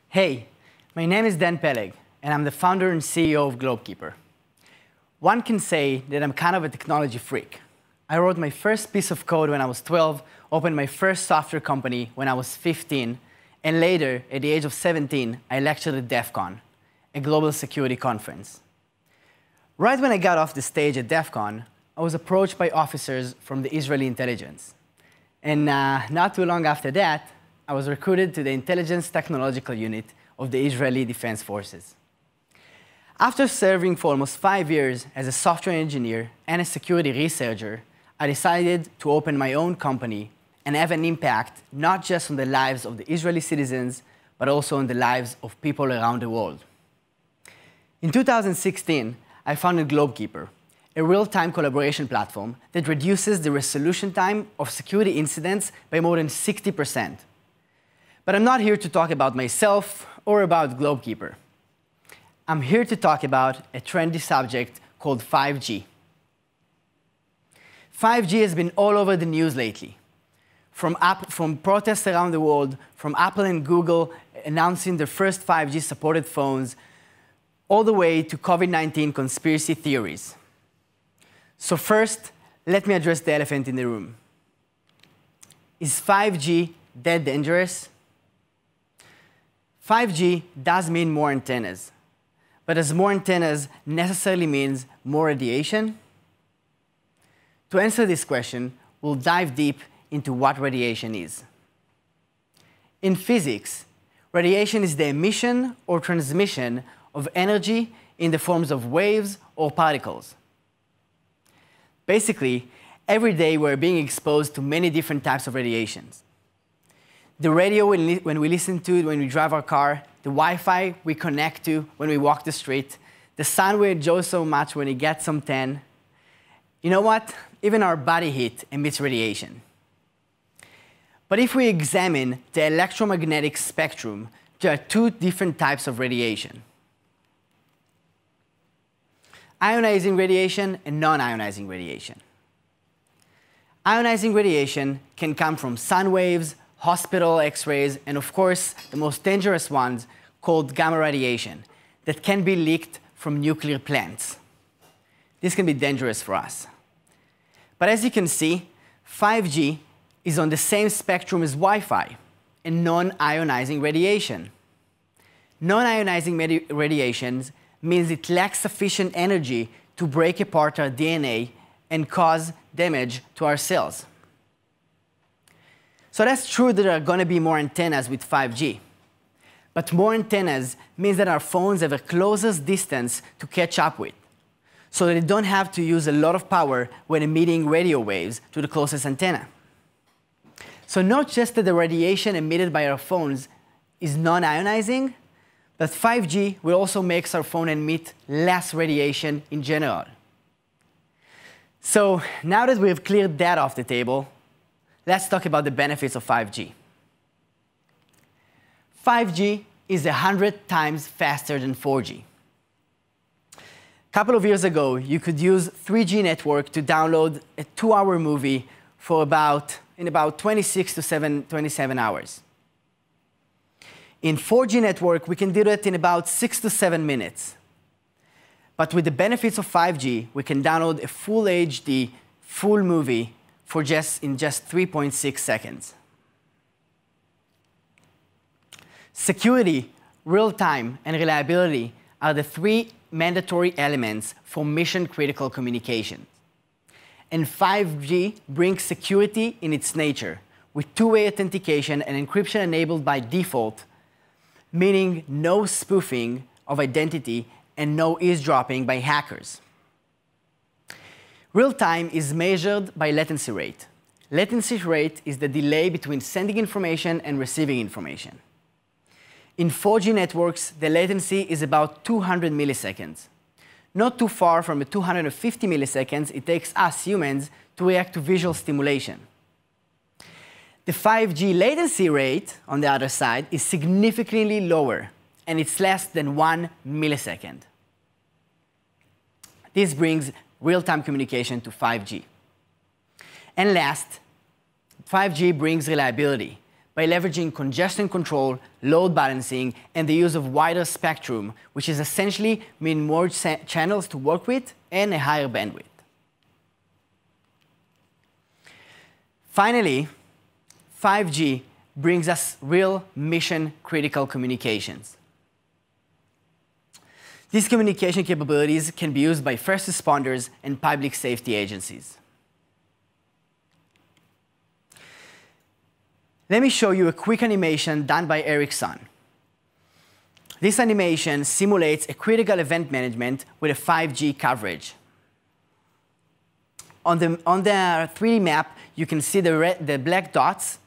Hey, my name is Dan Peleg, and I'm the founder and CEO of GlobeKeeper. One can say that I'm kind of a technology freak. I wrote my first piece of code when I was 12, opened my first software company when I was 15, and later, at the age of 17, I lectured at DEF CON, a global security conference. Right when I got off the stage at DEF CON, I was approached by officers from the Israeli intelligence. And not too long after that, I was recruited to the Intelligence Technological Unit of the Israeli Defense Forces. After serving for almost 5 years as a software engineer and a security researcher, I decided to open my own company and have an impact not just on the lives of the Israeli citizens, but also on the lives of people around the world. In 2016, I founded GlobeKeeper, a real-time collaboration platform that reduces the resolution time of security incidents by more than 60%. But I'm not here to talk about myself or about GlobeKeeper. I'm here to talk about a trendy subject called 5G. 5G has been all over the news lately, from protests around the world, from Apple and Google announcing their first 5G-supported phones, all the way to COVID-19 conspiracy theories. So first, let me address the elephant in the room. Is 5G that dangerous? 5G does mean more antennas, but does more antennas necessarily means more radiation? To answer this question, we'll dive deep into what radiation is. In physics, radiation is the emission or transmission of energy in the forms of waves or particles. Basically, every day we're being exposed to many different types of radiations. The radio when we listen to it when we drive our car, the Wi-Fi we connect to when we walk the street, the sun we enjoy so much when we get some tan. You know what? Even our body heat emits radiation. But if we examine the electromagnetic spectrum, there are two different types of radiation: ionizing radiation and non-ionizing radiation. Ionizing radiation can come from sun waves, hospital X-rays, and of course, the most dangerous ones called gamma radiation that can be leaked from nuclear plants. This can be dangerous for us. But as you can see, 5G is on the same spectrum as Wi-Fi and non-ionizing radiation. Non-ionizing radiations means it lacks sufficient energy to break apart our DNA and cause damage to our cells. So that's true that there are going to be more antennas with 5G. But more antennas means that our phones have a closest distance to catch up with, so that they don't have to use a lot of power when emitting radio waves to the closest antenna. So not just that the radiation emitted by our phones is non-ionizing, but 5G will also make our phone emit less radiation in general. So now that we have cleared that off the table, let's talk about the benefits of 5G. 5G is 100 times faster than 4G. A couple of years ago, you could use 3G network to download a 2-hour movie for in about 26 to 27 hours. In 4G network, we can do that in about 6 to 7 minutes. But with the benefits of 5G, we can download a full HD, full movie in just 3.6 seconds. Security, real-time, and reliability are the 3 mandatory elements for mission-critical communication. And 5G brings security in its nature, with two-way authentication and encryption enabled by default, meaning no spoofing of identity and no eavesdropping by hackers. Real-time is measured by latency rate. Latency rate is the delay between sending information and receiving information. In 4G networks, the latency is about 200 milliseconds. Not too far from the 250 milliseconds it takes us humans to react to visual stimulation. The 5G latency rate, on the other side, is significantly lower, and it's less than 1 millisecond. This brings real-time communication to 5G. And last, 5G brings reliability by leveraging congestion control, load balancing, and the use of wider spectrum, which is essentially mean more channels to work with and a higher bandwidth. Finally, 5G brings us real mission-critical communications. These communication capabilities can be used by first responders and public safety agencies. Let me show you a quick animation done by Ericsson. This animation simulates a critical event management with a 5G coverage. On the 3D map, you can see the black dots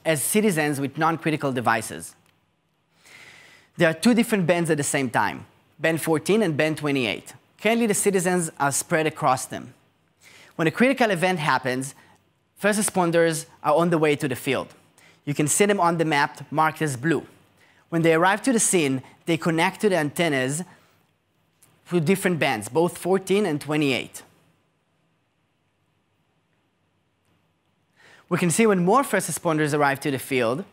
as citizens with non-critical devices. There are two different bands at the same time, band 14 and band 28. Currently, the citizens are spread across them. When a critical event happens, first responders are on the way to the field. You can see them on the map marked as blue. When they arrive to the scene, they connect to the antennas through different bands, both 14 and 28. We can see when more first responders arrive to the field,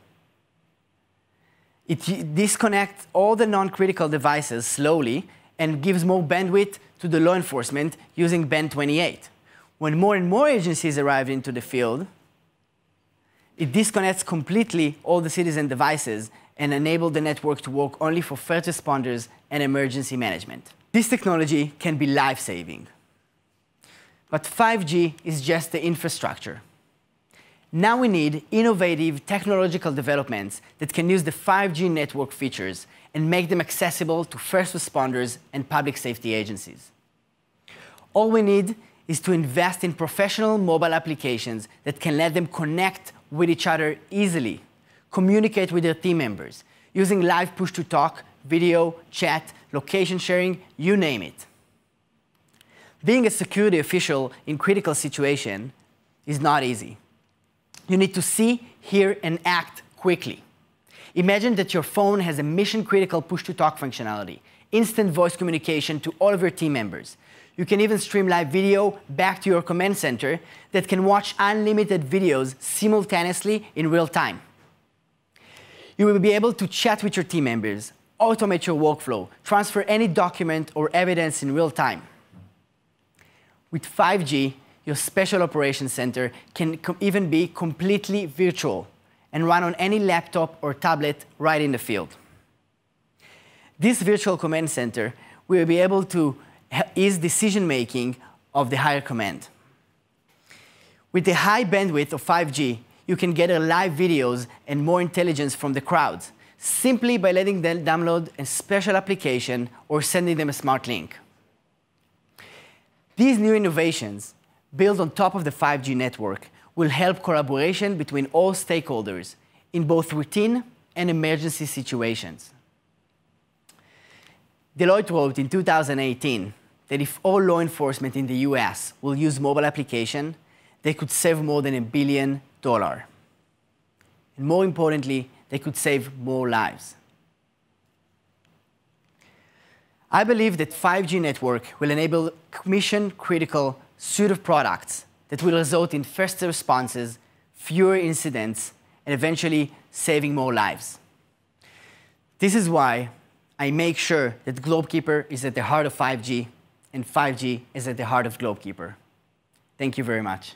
it disconnects all the non-critical devices slowly and gives more bandwidth to the law enforcement using band 28. When more and more agencies arrive into the field, it disconnects completely all the citizen devices and enables the network to work only for first responders and emergency management. This technology can be life-saving. But 5G is just the infrastructure. Now we need innovative technological developments that can use the 5G network features and make them accessible to first responders and public safety agencies. All we need is to invest in professional mobile applications that can let them connect with each other easily, communicate with their team members, using live push-to-talk, video, chat, location sharing, you name it. Being a security official in critical situations is not easy. You need to see, hear, and act quickly. Imagine that your phone has a mission-critical push-to-talk functionality, instant voice communication to all of your team members. You can even stream live video back to your command center that can watch unlimited videos simultaneously in real time. You will be able to chat with your team members, automate your workflow, transfer any document or evidence in real time. With 5G, your special operations center can even be completely virtual and run on any laptop or tablet right in the field. This virtual command center will be able to ease decision-making of the higher command. With the high bandwidth of 5G, you can gather live videos and more intelligence from the crowds, simply by letting them download a special application or sending them a smart link. These new innovations, built on top of the 5G network, will help collaboration between all stakeholders in both routine and emergency situations. Deloitte wrote in 2018 that if all law enforcement in the US will use mobile application, they could save more than $1 billion. And more importantly, they could save more lives. I believe that 5G network will enable mission-critical suite of products that will result in faster responses, fewer incidents, and eventually saving more lives. This is why I make sure that GlobeKeeper is at the heart of 5G, and 5G is at the heart of GlobeKeeper. Thank you very much.